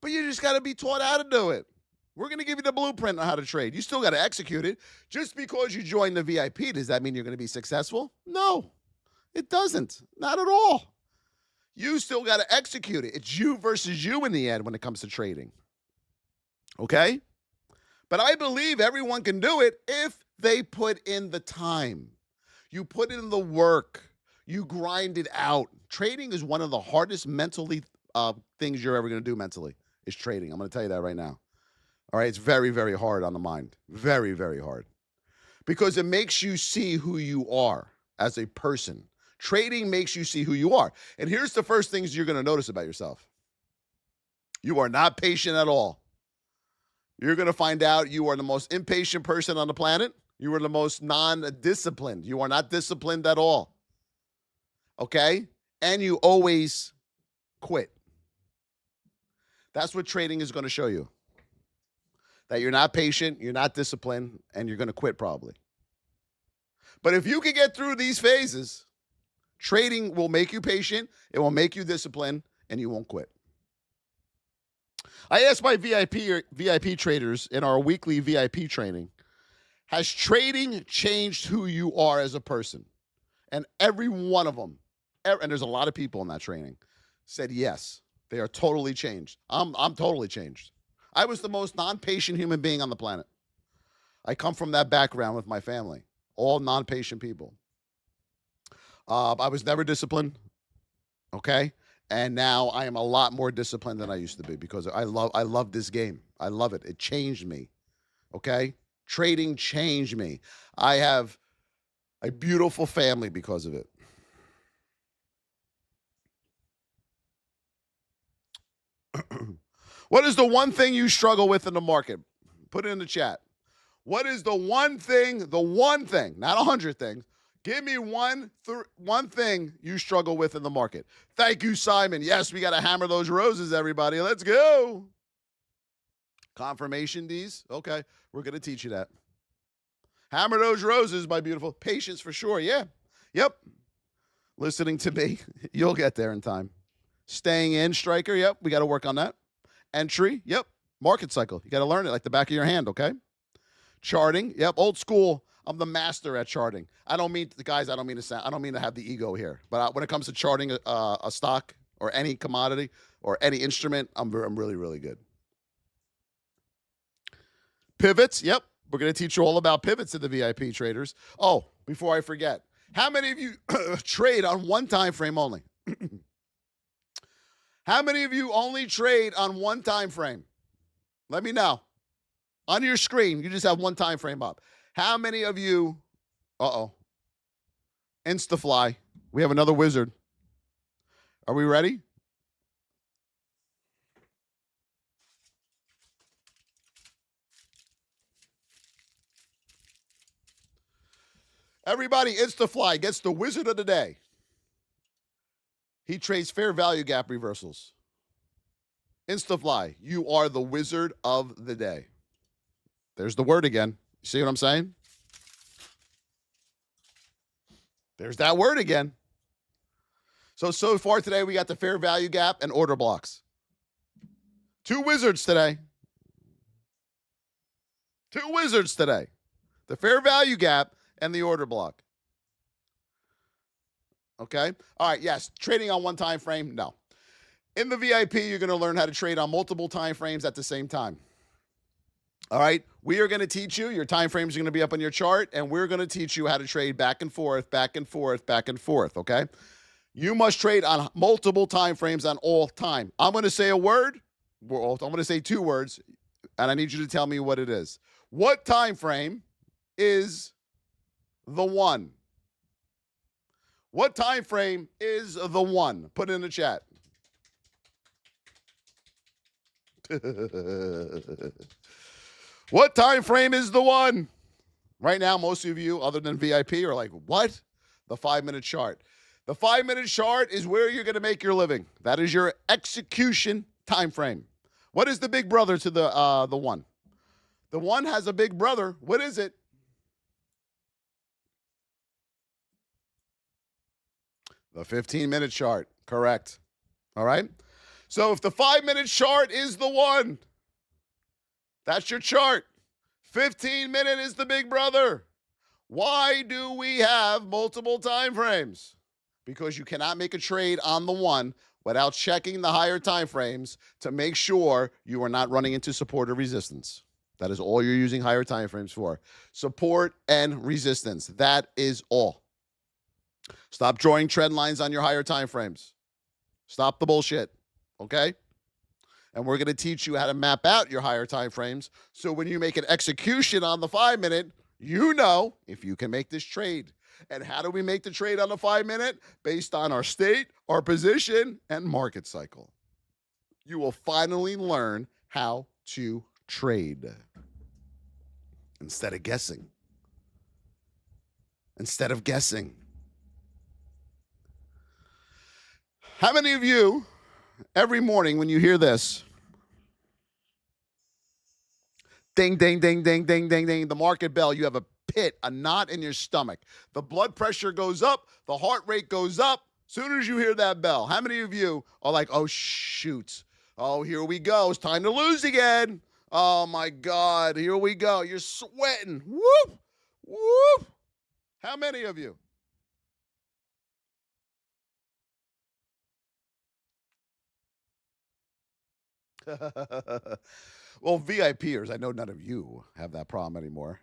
But you just got to be taught how to do it. We're going to give you the blueprint on how to trade. You still got to execute it. Just because you join the VIP, does that mean you're going to be successful? No, it doesn't. Not at all. You still got to execute it. It's you versus you in the end when it comes to trading. Okay? But I believe everyone can do it if they put in the time. You put in the work. You grind it out. Trading is one of the hardest mentally things you're ever going to do mentally, is trading. I'm going to tell you that right now. All right, it's very, very hard on the mind. Very, very hard. Because it makes you see who you are as a person. Trading makes you see who you are. And here's the first things you're going to notice about yourself. You are not patient at all. You're going to find out you are the most impatient person on the planet. You are the most non-disciplined. You are not disciplined at all. Okay? And you always quit. That's what trading is going to show you. That you're not patient, you're not disciplined, and you're going to quit probably. But if you can get through these phases, trading will make you patient, it will make you disciplined, and you won't quit. I asked my VIP traders in our weekly VIP training, has trading changed who you are as a person? And every one of them, and there's a lot of people in that training, said yes. They are totally changed. I'm totally changed. I was the most non-patient human being on the planet. I come from that background with my family, all non-patient people. I was never disciplined, okay? And now I am a lot more disciplined than I used to be because I love this game. I love it. It changed me, okay? Trading changed me. I have a beautiful family because of it. What is the one thing you struggle with in the market? Put it in the chat. What is the one thing, not 100 things. Give me one thing you struggle with in the market. Thank you, Simon. Yes, we got to hammer those roses, everybody. Let's go. Confirmation D's. Okay, we're going to teach you that. Hammer those roses, my beautiful. Patience for sure. Yeah. Yep. Listening to me. You'll get there in time. Staying in, striker. Yep, we got to work on that. Entry, yep. Market cycle, you got to learn it like the back of your hand, okay? Charting, yep. Old school, I'm the master at charting. I don't mean to have the ego here, but when it comes to charting a stock or any commodity or any instrument, I'm really, really good. Pivots, yep. We're going to teach you all about pivots in the VIP traders. Oh, before I forget, how many of you trade on one time frame only? How many of you only trade on one time frame? Let me know. On your screen, you just have one time frame up. How many of you, Instafly, we have another wizard. Are we ready? Everybody, Instafly gets the wizard of the day. He trades fair value gap reversals. Instafly, you are the wizard of the day. There's the word again. You see what I'm saying? There's that word again. So far today, we got the fair value gap and order blocks. Two wizards today. The fair value gap and the order block. Okay? All right, yes. Trading on one time frame? No. In the VIP, you're going to learn how to trade on multiple time frames at the same time. All right? We are going to teach you. Your time frames are going to be up on your chart, and we're going to teach you how to trade back and forth, okay? You must trade on multiple time frames on all time. I'm going to say a word. I'm going to say two words, and I need you to tell me what it is. What time frame is the one? What time frame is the one? Put it in the chat. What time frame is the one? Right now, most of you, other than VIP, are like, what? The 5-minute chart. The 5-minute chart is where you're going to make your living. That is your execution time frame. What is the big brother to the one? The one has a big brother. What is it? The 15-minute chart. Correct. All right? So if the 5-minute chart is the one, that's your chart. 15-minute is the big brother. Why do we have multiple time frames? Because you cannot make a trade on the one without checking the higher time frames to make sure you are not running into support or resistance. That is all you're using higher time frames for. Support and resistance. That is all. Stop drawing trend lines on your higher time frames. Stop the bullshit. Okay? And we're going to teach you how to map out your higher time frames. So when you make an execution on the 5-minute, you know if you can make this trade. And how do we make the trade on the 5-minute? Based on our state, our position, and market cycle. You will finally learn how to trade instead of guessing. Instead of guessing. How many of you, every morning when you hear this, ding, ding, ding, ding, ding, ding, ding, the market bell, you have a pit, a knot in your stomach. The blood pressure goes up, the heart rate goes up. Soon as you hear that bell, how many of you are like, oh, shoot. Oh, here we go. It's time to lose again. Oh, my God. Here we go. You're sweating. Whoop, whoop. How many of you? Well, VIPers, I know none of you have that problem anymore.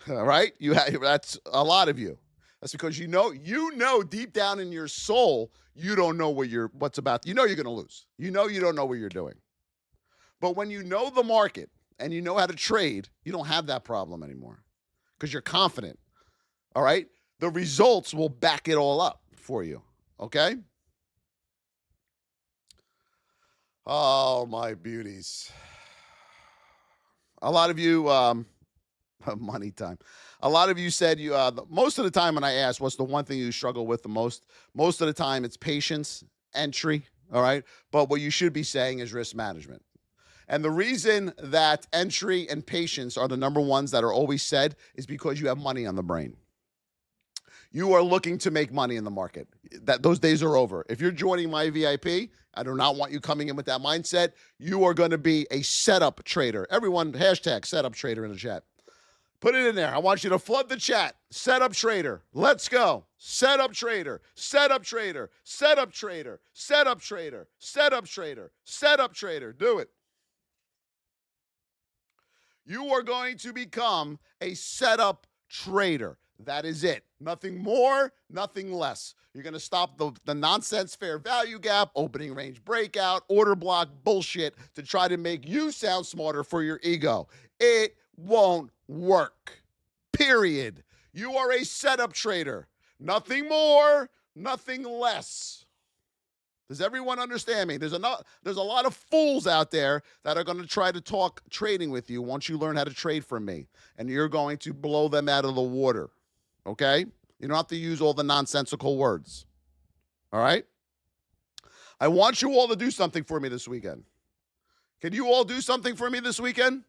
All right? That's a lot of you. That's because you know deep down in your soul, you don't know what's about. You know you're going to lose. You know you don't know what you're doing. But when you know the market and you know how to trade, you don't have that problem anymore because you're confident. All right? The results will back it all up for you. Okay? Oh, my beauties. A lot of you, money time. A lot of you said most of the time when I ask what's the one thing you struggle with the most of the time it's patience, entry, all right? But what you should be saying is risk management. And the reason that entry and patience are the number ones that are always said is because you have money on the brain. You are looking to make money in the market. Those days are over. If you're joining my VIP, I do not want you coming in with that mindset. You are going to be a setup trader. Everyone, hashtag setup trader in the chat. Put it in there. I want you to flood the chat. Setup trader. Let's go. Setup trader. Setup trader. Setup trader. Setup trader. Setup trader. Setup trader. Do it. You are going to become a setup trader. That is it. Nothing more, nothing less. You're going to stop the nonsense fair value gap, opening range breakout, order block bullshit to try to make you sound smarter for your ego. It won't work. Period. You are a setup trader. Nothing more, nothing less. Does everyone understand me? There's a lot of fools out there that are going to try to talk trading with you once you learn how to trade from me, and you're going to blow them out of the water. Okay? You don't have to use all the nonsensical words. All right? I want you all to do something for me this weekend. Can you all do something for me this weekend?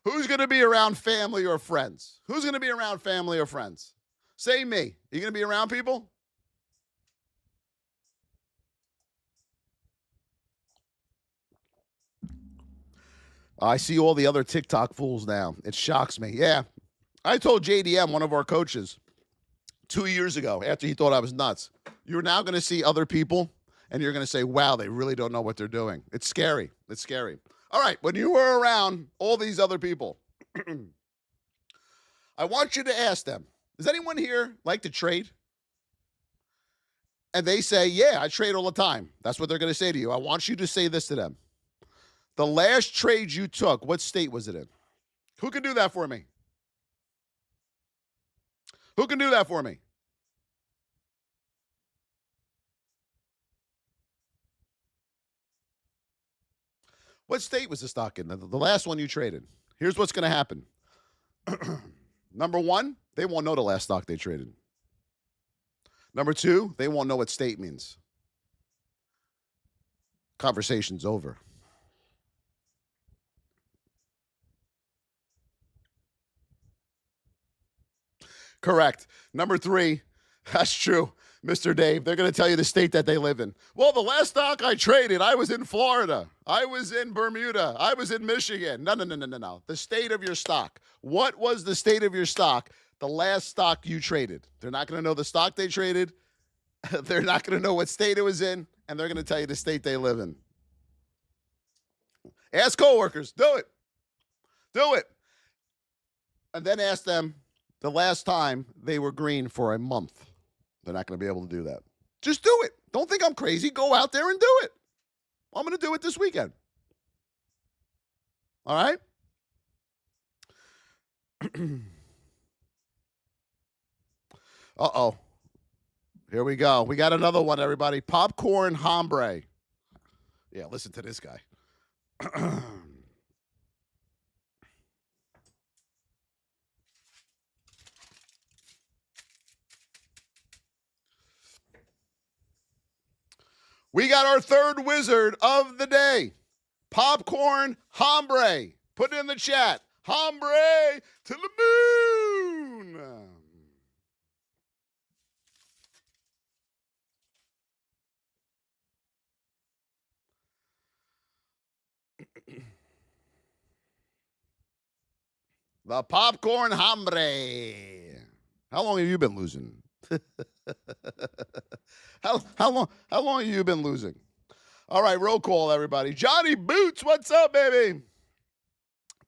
Who's going to be around family or friends? Who's going to be around family or friends? Say me. You going to be around people? I see all the other TikTok fools now. It shocks me. Yeah. I told JDM, one of our coaches, 2 years ago, after he thought I was nuts, you're now going to see other people, and you're going to say, wow, they really don't know what they're doing. It's scary. It's scary. All right, when you were around all these other people, I want you to ask them, does anyone here like to trade? And they say, yeah, I trade all the time. That's what they're going to say to you. I want you to say this to them. The last trade you took, what state was it in? Who can do that for me? Who can do that for me? What state was the stock in? The last one you traded. Here's what's going to happen. Number one, they won't know the last stock they traded. Number two, they won't know what state means. Conversation's over. Correct. Number three, that's true, Mr. Dave. They're going to tell you the state that they live in. Well, the last stock I traded, I was in Florida. I was in Bermuda. I was in Michigan. No. The state of your stock. What was the state of your stock, the last stock you traded? They're not going to know the stock they traded. They're not going to know what state it was in, and they're going to tell you the state they live in. Ask coworkers. Do it. Do it. And then ask them the last time they were green for a month. They're not going to be able to do that. Just do it. Don't think I'm crazy. Go out there and do it. I'm going to do it this weekend. All right? Uh-oh. Here we go. We got another one, everybody. Popcorn hombre. Yeah, listen to this guy. We got our third wizard of the day. Popcorn hombre. Put it in the chat. Hombre to the moon. The popcorn hombre. How long have you been losing? how long have you been losing? All right, roll call, everybody. Johnny Boots, what's up, baby?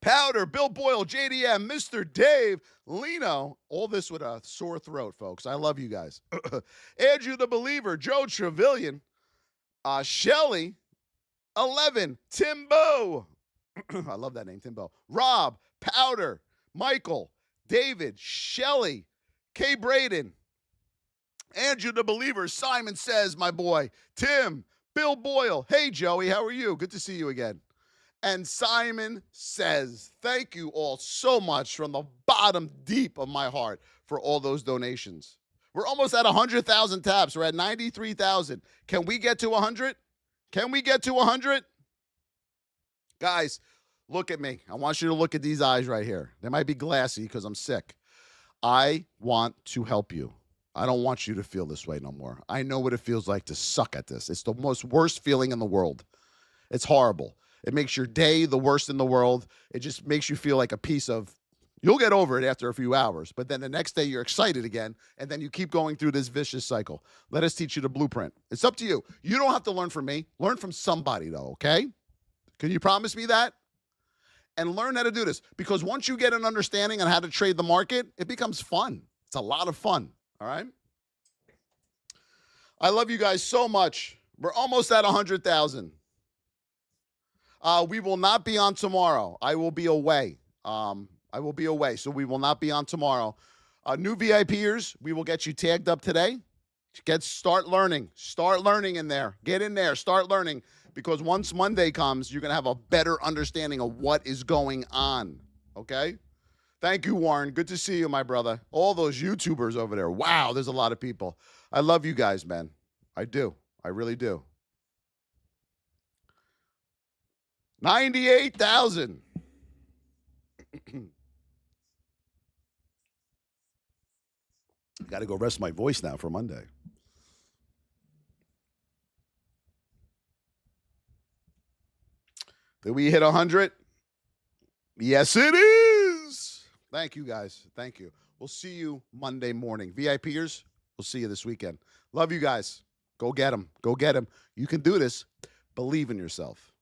Powder, Bill Boyle, JDM, Mr. Dave, Lino. All this with a sore throat, folks. I love you guys. Andrew the Believer, Joe Trevelyan, Shelly, 11, Timbo. I love that name, Timbo. Rob, Powder, Michael, David, Shelly, Kay Braden, Andrew the Believer, Simon Says, my boy, Tim, Bill Boyle. Hey, Joey, how are you? Good to see you again. And Simon Says, thank you all so much from the bottom deep of my heart for all those donations. We're almost at 100,000 taps. We're at 93,000. Can we get to 100? Can we get to 100? Guys, look at me. I want you to look at these eyes right here. They might be glassy because I'm sick. I want to help you. I don't want you to feel this way no more. I know what it feels like to suck at this. It's the most worst feeling in the world. It's horrible. It makes your day the worst in the world. It just makes you feel like a piece of, you'll get over it after a few hours, but then the next day you're excited again, and then you keep going through this vicious cycle. Let us teach you the blueprint. It's up to you. You don't have to learn from me. Learn from somebody, though, okay? Can you promise me that? And learn how to do this, because once you get an understanding on how to trade the market, it becomes fun. It's a lot of fun, all right? I love you guys so much. We're almost at 100,000. We will not be on tomorrow. I will be away. So we will not be on tomorrow. New VIPers, we will get you tagged up today. Start learning. Start learning in there. Get in there. Start learning. Because once Monday comes, you're going to have a better understanding of what is going on. Okay? Thank you, Warren. Good to see you, my brother. All those YouTubers over there. Wow, there's a lot of people. I love you guys, man. I do. I really do. 98,000. Got to go rest my voice now for Monday. Did we hit 100? Yes, it is. Thank you, guys. Thank you. We'll see you Monday morning. VIPers, we'll see you this weekend. Love you guys. Go get them. Go get them. You can do this. Believe in yourself.